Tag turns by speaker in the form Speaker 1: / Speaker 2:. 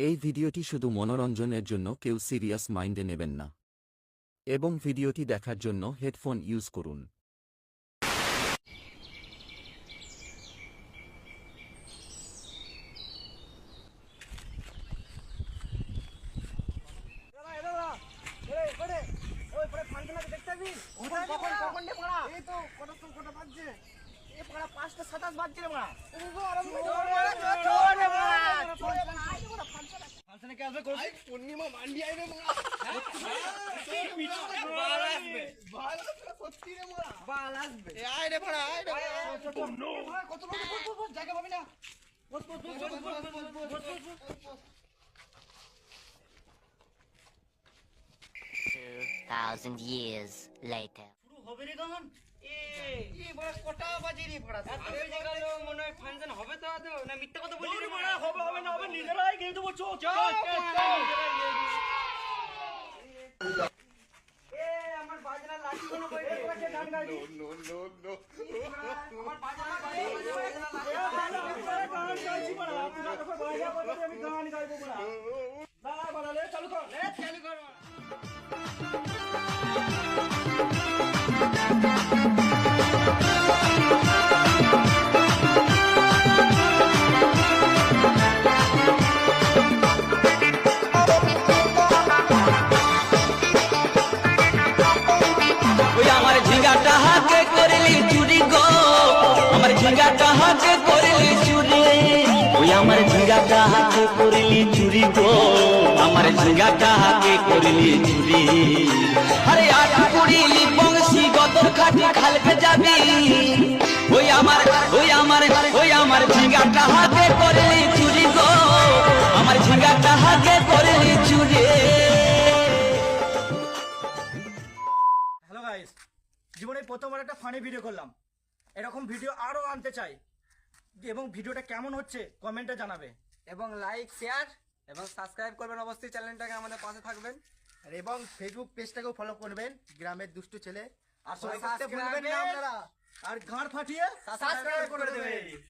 Speaker 1: এই ভিডিওটি শুধু মনোরঞ্জনের জন্য, কেউ সিরিয়াস মাইন্ডে নেবেন না। এবং ভিডিওটি দেখার জন্য হেডফোন ইউজ করুন।
Speaker 2: Thousand years later.
Speaker 3: হবে রে গান কটা বাজে রে ভাড়া মনে হয় ফাংশন হবে তো না মিথ্যা কথা বলি রে ভাড়া হবে হবে না হবে নিজেরাই গিয়ে দেবো চো আমার বাজনা লাঠি কোনো কই আছে গান গাড়ি নো আমার বাজনা গান গাইছি বড়া আপনারা তো বাজা বলে আমি গান গাইবো বড়া না বড়া লে চালু কর
Speaker 4: আমার ঝিঙ্গাটা হাতে করলি চুরি গো, আমার ঝিঙ্গাটা হাতে করলি চুরি, ওই আমার ঝিঙ্গাটা হাতে করলি চুরি গো, আমার ঝিঙ্গাটা হাতে করলি চুরি। আরে আট কুড়িলি বংশী গদর খাটি খালকে যাবি, ওই আমার ঝিঙ্গাটা হাতে করলি চুরি গো, আমার ঝিঙ্গাটা হাতে করলি চুরি।
Speaker 3: হ্যালো গাইস, জীবনে প্রথমবার একটা ফানি ভিডিও করলাম। এরকম ভিডিও আরো আনতে চাই এবং ভিডিওটা কেমন হচ্ছে কমেন্টে জানাবে
Speaker 5: এবং লাইক শেয়ার এবং সাবস্ক্রাইব করবেন অবশ্যই, চ্যানেলটাকে আমাদের পাশে থাকবেন
Speaker 3: এবং ফেসবুক পেজটাকেও ফলো করবেন, গ্রামের দুষ্টু ছেলে। আর
Speaker 5: সবাই
Speaker 3: করতে ভুলবেন না আপনারা, আর গাঁড় ফাটিয়ে
Speaker 5: সাবস্ক্রাইব করে দেবেন।